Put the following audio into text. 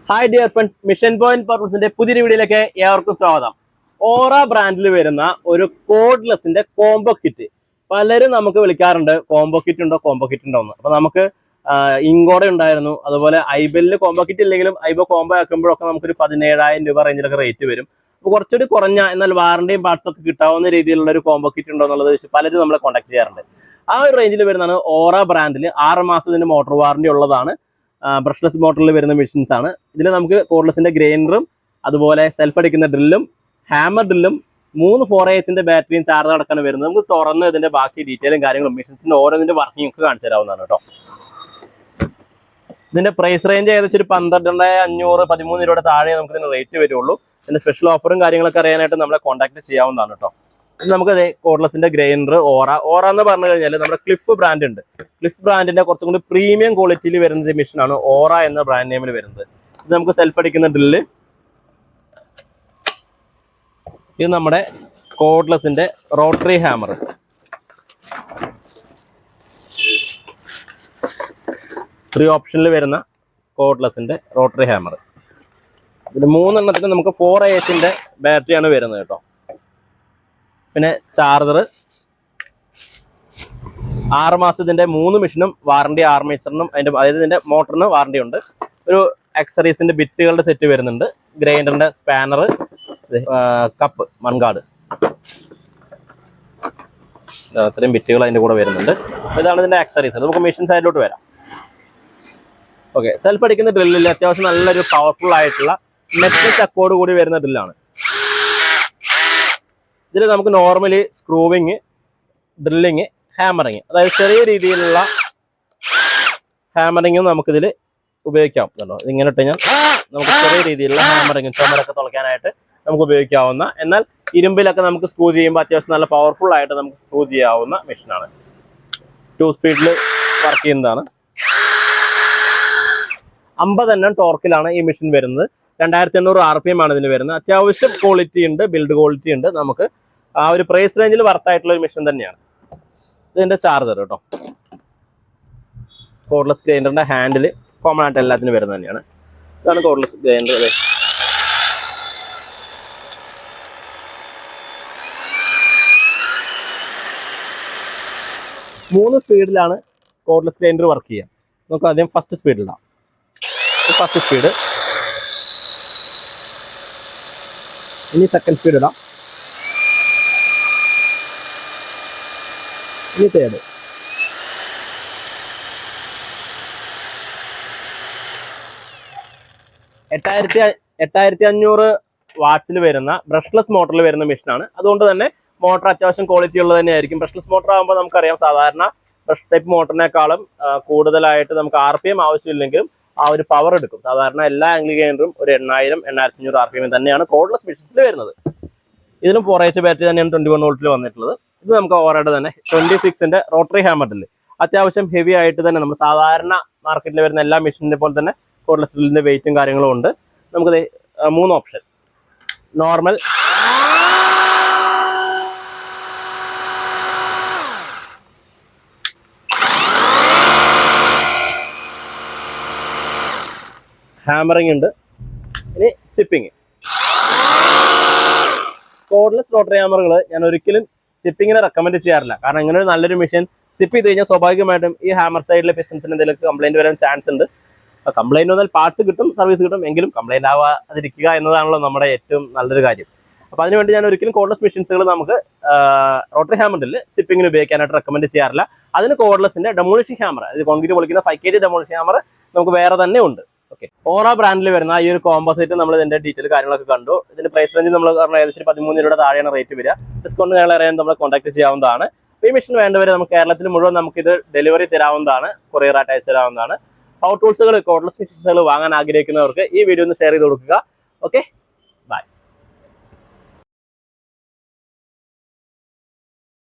Hi dear friends, mission point പർപ്പസിന്റെ പുതിയൊരു വീഡിയോയിലേക്ക് ഏവർക്കും സ്വാഗതം. ഓറ ബ്രാൻഡിൽ വരുന്ന ഒരു കോഡ്ലെസിന്റെ കോംബോ കിറ്റ്. പലരും നമുക്ക് വിളിക്കാറുണ്ട് കോംബോ കിറ്റ് ഉണ്ടോ എന്ന്. അപ്പൊ നമുക്ക് ഇങ്കോടെ ഉണ്ടായിരുന്നു, അതുപോലെ ഐബെല്ലിന് കോംബോ കിറ്റ് ഇല്ലെങ്കിലും ഐബോ കോംബോ ആക്കുമ്പോഴൊക്കെ നമുക്കൊരു 17,000 രൂപ റേഞ്ചിലൊക്കെ റേറ്റ് വരും. അപ്പോൾ കുറച്ചുകൂടി കുറഞ്ഞ എന്നാൽ വാറണ്ടിയും പാർട്സ് ഒക്കെ കിട്ടാവുന്ന രീതിയിലുള്ള ഒരു കോംബോ കിറ്റ് ഉണ്ടോ എന്നുള്ളത് വെച്ച് പലരും നമ്മളെ കോൺടാക്ട് ചെയ്യാറുണ്ട്. ആ ഒരു റേഞ്ചിൽ വരുന്നതാണ് ഓറ ബ്രാൻഡിൽ 6 മാസത്തിന്റെ മോട്ടോർ വാറണ്ടി ഉള്ളതാണ്. ബ്രഷ്ലെസ് മോട്ടറിൽ വരുന്ന മെഷീൻസ് ആണ്. ഇതിൽ നമുക്ക് കോഡ്ലെസിന്റെ ഗ്രൈൻഡറും അതുപോലെ സെൽഫ് അടിക്കുന്ന ഡ്രില്ലും ഹാമർ ഡ്രില്ലും 3 4Hന്റെ ബാറ്ററിയും ചാർജ് അടക്കാണ് വരുന്നത്. നമുക്ക് തുറന്ന് ഇതിന്റെ ബാക്കി ഡീറ്റെയിലും കാര്യങ്ങളും മെഷീൻസിന്റെ ഓരോന്നിന്റെ വർക്കിംഗ് ഒക്കെ കാണിച്ചു തരാവുന്നതാണ് കേട്ടോ. ഇതിന്റെ പ്രൈസ് റേഞ്ച് ഏകദേശം ഒരു 12,500 13 രൂപയുടെ താഴെ നമുക്ക് ഇതിന് റേറ്റ് വരുള്ളൂ. ഇതിന്റെ സ്പെഷ്യൽ ഓഫറും കാര്യങ്ങളൊക്കെ അറിയാനായിട്ട് നമ്മളെ കോൺടാക്ട് ചെയ്യാവുന്നതാണ് കേട്ടോ. നമുക്ക് കോഡ്ലെസിന്റെ ഗ്രൈൻഡർ ഓറ എന്ന് പറഞ്ഞു കഴിഞ്ഞാൽ നമ്മുടെ ക്ലിഫ് ബ്രാൻഡ് ഉണ്ട്. ക്ലിഫ് ബ്രാൻഡിന്റെ കുറച്ചും കൂടി പ്രീമിയം ക്വാളിറ്റിയിൽ വരുന്ന മെഷീനാണ് ഓറ എന്ന ബ്രാൻഡ് നെയിമിൽ വരുന്നത്. ഇത് നമുക്ക് സെൽഫ് അടിക്കുന്ന ഡ്രില്ല്. ഇത് നമ്മുടെ കോഡ്ലെസിന്റെ റോട്ടറി ഹാമർ. 3 ഓപ്ഷനിൽ വരുന്ന കോഡ്ലെസിന്റെ റോട്ടറി ഹാമർ. ഇതിൽ 3 എണ്ണത്തിന് നമുക്ക് 4Hന്റെ ബാറ്ററിയാണ് വരുന്നത് കേട്ടോ. പിന്നെ ചാർജർ, 6 മാസത്തിന്റെ 3 മെഷീനും വാറണ്ടി, ആർമേച്ചറിനും അതായത് ഇതിന്റെ മോട്ടറിന് വാറണ്ടി ഉണ്ട്. ഒരു ആക്സറീസിന്റെ ബിറ്റുകളുടെ സെറ്റ് വരുന്നുണ്ട്. ഗ്രൈൻഡറിന്റെ സ്പാനർ, കപ്പ്, മൺകാട്, അത്രയും ബിറ്റുകൾ അതിന്റെ കൂടെ വരുന്നുണ്ട്. ഇതാണ് ഇതിന്റെ ആക്സറീസ്. നമുക്ക് മെഷീൻ സൈഡിലോട്ട് വരാം. ഓക്കെ, സെൽഫ് അടിക്കുന്ന ഡ്രില്ലിൽ അത്യാവശ്യം നല്ലൊരു പവർഫുൾ ആയിട്ടുള്ള മെറ്റൽ ചക്കോട് കൂടി വരുന്ന ഡ്രില്ലാണ്. ഇതിൽ നമുക്ക് നോർമലി സ്ക്രൂവിങ്, ഡ്രില്ലിങ്, ഹാമറിങ്, അതായത് ചെറിയ രീതിയിലുള്ള ഹാമറിങ്ങും നമുക്കിതിൽ ഉപയോഗിക്കാം കേട്ടോ. ഇതിങ്ങനെ ഇട്ട് കഴിഞ്ഞാൽ നമുക്ക് ചെറിയ രീതിയിലുള്ള ഹാമറിങ്ങും ചുമരൊക്കെ തുളയ്ക്കാനായിട്ട് നമുക്ക് ഉപയോഗിക്കാവുന്ന, എന്നാൽ ഇരുമ്പിലൊക്കെ നമുക്ക് സ്ക്രൂ ചെയ്യുമ്പോൾ അത്യാവശ്യം നല്ല പവർഫുൾ ആയിട്ട് നമുക്ക് സ്ക്രൂ ചെയ്യാവുന്ന മെഷീനാണ്. 2 സ്പീഡിൽ വർക്ക് ചെയ്യുന്നതാണ്. 50 Nm ടോർക്കിലാണ് ഈ മെഷീൻ വരുന്നത്. 2800 RPM ആണ് ഇതിന് വരുന്നത്. അത്യാവശ്യം ക്വാളിറ്റി ഉണ്ട്, ബിൽഡ് ക്വാളിറ്റി ഉണ്ട്. നമുക്ക് ആ ഒരു പ്രൈസ് റേഞ്ചിൽ വർത്തായിട്ടുള്ള ഒരു മെഷീൻ തന്നെയാണ്. ഇതിന്റെ ചാർജർ കേട്ടോ. കോഡ്ലെസ് ഗ്രൈൻഡറിന്റെ ഹാൻഡിൽ കോമൺ ആയിട്ട് എല്ലാത്തിനും വരുന്നത് തന്നെയാണ്. ഇതാണ് കോഡ്ലെസ് ഗ്രൈൻഡർ. അതെ, മൂന്ന് സ്പീഡിലാണ് കോഡ്ലെസ് ഗ്രൈൻഡർ വർക്ക് ചെയ്യുക. നമുക്ക് ആദ്യം ഫസ്റ്റ് സ്പീഡിലാണ്. ഫസ്റ്റ് സ്പീഡ്, ഇനി സെക്കൻഡ് സ്പീഡ് ഇടാം, ഇനി തേർഡ്. എട്ടായിരത്തി 500 വാട്ട്സിൽ വരുന്ന ബ്രഷ്ലെസ് മോട്ടറിൽ വരുന്ന മെഷീനാണ്. അതുകൊണ്ട് തന്നെ മോട്ടർ അത്യാവശ്യം ക്വാളിറ്റി ഉള്ളത് തന്നെയായിരിക്കും. ബ്രഷ്ലെസ് മോട്ടർ ആകുമ്പോൾ നമുക്കറിയാം, സാധാരണ ബ്രഷ് ടൈപ്പ് മോട്ടറിനേക്കാളും കൂടുതലായിട്ട് നമുക്ക് RPM ആവശ്യമില്ലെങ്കിലും ആ ഒരു പവർ എടുക്കും. സാധാരണ എല്ലാ ആംഗിൾ ഗ്രൈൻഡറും ഒരു 8,000-8,500 RPM തന്നെയാണ് കോഡ്ലെസ് മെഷീൻസിൽ വരുന്നത്. ഇതിലും 4H ബാറ്ററി തന്നെയാണ് 21 വോൾട്ടിൽ വന്നിട്ടുള്ളത്. ഇത് നമുക്ക് ഓവറായിട്ട് തന്നെ 26ന്റെ റോട്ടറി ഹാമറിൽ അത്യാവശ്യം ഹെവി ആയിട്ട് തന്നെ നമ്മൾ സാധാരണ മാർക്കറ്റിൽ വരുന്ന എല്ലാ മെഷീനിനെ പോലെ തന്നെ കോഡ്ലെസിന്റെ വെയിറ്റും കാര്യങ്ങളും ഉണ്ട്. നമുക്ക് 3 ഓപ്ഷൻ: നോർമൽ, ഹാമറിംഗ് ഉണ്ട്, ഇനി ചിപ്പിങ്. കോഡ്ലെസ് റോട്ടറി ഹാമറുകൾ ഞാൻ ഒരിക്കലും ചിപ്പിങ്ങിനെ റെക്കമെൻഡ് ചെയ്യാറില്ല. കാരണം ഇങ്ങനെ ഒരു നല്ലൊരു മെഷീൻ ചിപ്പ് ചെയ്ത് കഴിഞ്ഞാൽ സ്വാഭാവികമായിട്ടും ഈ ഹാമർ സൈഡിലെ പിസ്റ്റൻസിന് എന്തെങ്കിലും കംപ്ലൈന്റ് വരാൻ ചാൻസ് ഉണ്ട്. കംപ്ലൈന്റ് വന്നാൽ പാർട്സ് കിട്ടും, സർവീസ് കിട്ടും, എങ്കിലും കംപ്ലൈന്റ് ആവാതിരിക്കുക എന്നതാണല്ലോ നമ്മുടെ ഏറ്റവും നല്ലൊരു കാര്യം. അപ്പോൾ അതിനുവേണ്ടി ഞാൻ ഒരിക്കലും കോഡ്ലെസ് മെഷീൻസുകൾ നമുക്ക് റോട്ടറി ഹാമറിൽ ചിപ്പിങ്ങിന് ഉപയോഗിക്കാനായിട്ട് റെക്കമെൻഡ് ചെയ്യാറില്ല. അതിന് കോഡ്ലെസിന്റെ ഡെമോളിഷിംഗ് ഹാമർ, ഇത് കോൺക്രീറ്റ് പൊളിക്കുന്ന 5 kg ഡെമോളിഷിംഗ് ഹാമർ നമുക്ക് വേറെ തന്നെ ഉണ്ട്. ഓക്കെ, ഓറ ബ്രാൻഡിൽ വരുന്ന ഈ ഒരു കോമ്പോസൈറ്റ് നമ്മൾ ഇതിന്റെ ഡീറ്റെയിൽ കാര്യങ്ങളൊക്കെ കണ്ടു. ഇതിന്റെ പ്രൈസ് റേഞ്ച് നമ്മൾ ഏകദേശം 13 രൂപയുടെ താഴെയാണ് റേറ്റ് വരിക. ഡിസ്കൗണ്ട് കാര്യങ്ങൾ അറിയാൻ നമ്മൾ കോൺടാക്ട് ചെയ്യാവുന്നതാണ്. ഈ മെഷീൻ വേണ്ടവരെ നമുക്ക് കേരളത്തിൽ മുഴുവൻ നമുക്കിത് ഡെലിവറി തരാവുന്നതാണ്, കൊറിയറായിട്ട് അയച്ചു തരാവുന്നതാണ്. പവർ ടൂൾസുകൾ, കോഡ്ലെസ് മെഷീൻസുകൾ വാങ്ങാൻ ആഗ്രഹിക്കുന്നവർക്ക് ഈ വീഡിയോ ഒന്ന് ഷെയർ ചെയ്ത് കൊടുക്കുക. ഓക്കെ.